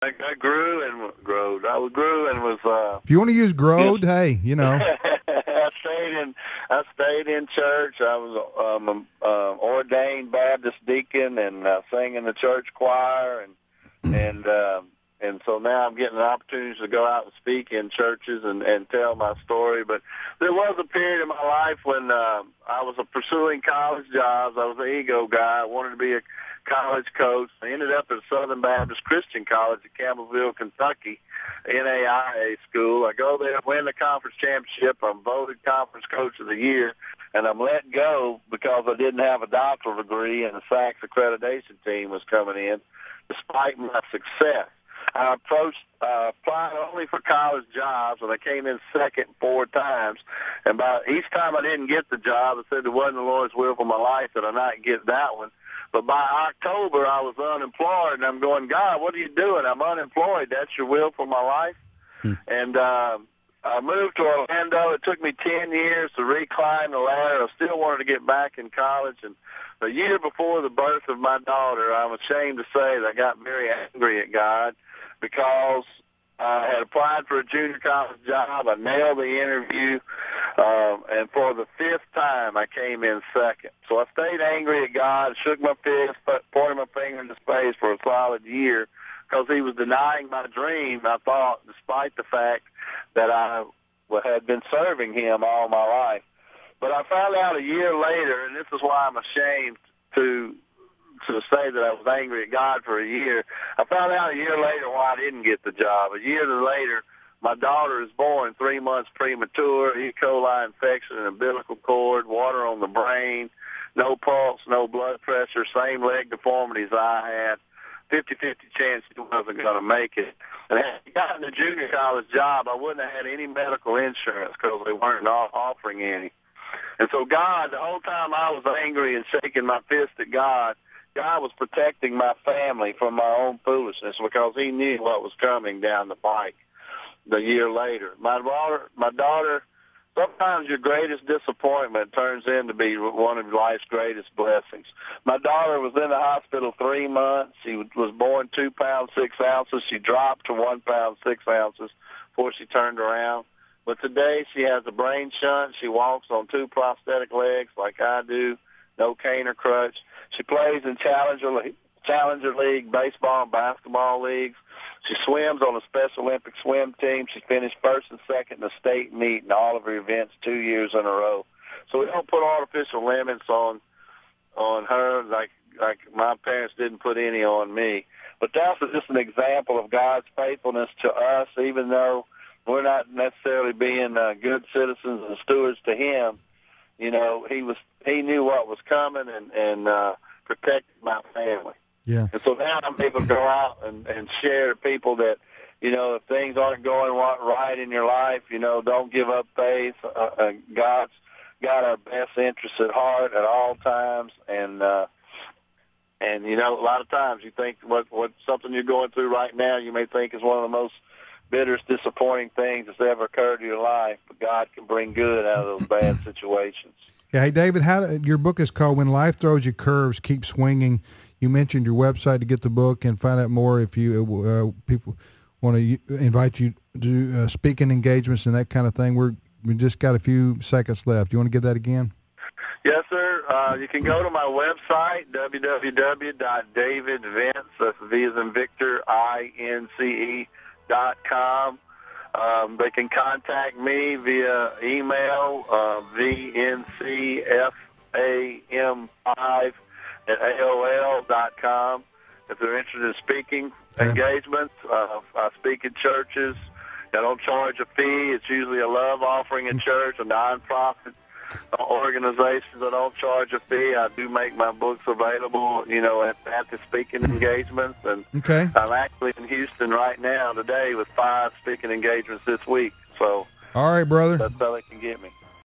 I grew and growed. I grew and was. If you want to use growed, hey, you know. I stayed in church. I was ordained Baptist deacon and sang in the church choir, and so now I'm getting opportunities to go out and speak in churches and tell my story. But there was a period in my life when I was pursuing college jobs. I was an ego guy. I wanted to be a college coach. I ended up at Southern Baptist Christian College in Campbellsville, Kentucky, NAIA school. I go there, win the conference championship. I'm voted conference coach of the year, and I'm let go because I didn't have a doctoral degree, and the SACS accreditation team was coming in despite my success. I applied only for college jobs, and I came in second 4 times. And each time I didn't get the job, I said it wasn't the Lord's will for my life that I not get that one. But by October, I was unemployed, and I'm going, God, what are you doing? I'm unemployed. That's your will for my life? And I moved to Orlando. It took me 10 years to reclimb the ladder. I still wanted to get back in college. And a year before the birth of my daughter, I'm ashamed to say that I got very angry at God because I had applied for a junior college job. I nailed the interview, and for the 5th time, I came in second. So I stayed angry at God, shook my fist, pointed my finger in his face for a solid year because he was denying my dream, I thought, despite the fact that I had been serving him all my life. But I found out a year later, and this is why I'm ashamed to say that I was angry at God for a year. I found out a year later why I didn't get the job. A year later, my daughter is born 3 months premature, E. coli infection in the umbilical cord, water on the brain, no pulse, no blood pressure, same leg deformities I had, 50-50 chance she wasn't going to make it. And had I gotten a junior college job, I wouldn't have had any medical insurance because they weren't offering any. And so God, the whole time I was angry and shaking my fist at God, God was protecting my family from my own foolishness because he knew what was coming down the pike the year later. My daughter, sometimes your greatest disappointment turns into be one of life's greatest blessings. My daughter was in the hospital 3 months. She was born 2 pounds 6 ounces. She dropped to 1 pound 6 ounces before she turned around. But today she has a brain shunt. She walks on 2 prosthetic legs like I do, no cane or crutch. She plays in Challenger League baseball and basketball leagues. She swims on a Special Olympic swim team. She finished 1st and 2nd in the state meet in all of her events 2 years in a row. So we don't put artificial limits on her like my parents didn't put any on me. But that's just an example of God's faithfulness to us, even though we're not necessarily being good citizens and stewards to him. You know, he knew what was coming and protected my family. Yeah. And so now I'm able to go out and share to people that, you know, if things aren't going right in your life, you know, don't give up faith. God's got our best interests at heart at all times. And you know, a lot of times you think what something you're going through right now you may think is one of the most bitterest, disappointing things that's ever occurred in your life, but God can bring good out of those bad situations. Yeah, hey, David, your book is called When Life Throws You Curves, Keep Swinging. You mentioned your website to get the book and find out more if you people want to invite you to do speaking engagements and that kind of thing. We just got a few seconds left. You want to give that again? Yes, sir. You can go to my website, www.davidvince, that's V as in Victor, INCE.com. They can contact me via email, vncfam5@AOL.com. If they're interested in speaking engagements, I speak in churches. I don't charge a fee. It's usually a love offering in church, a nonprofit organizations. I don't charge a fee. I do make my books available, you know, at the speaking engagements. And I'm actually in Houston right now today with 5 speaking engagements this week. So all right, brother. That's how they can get me.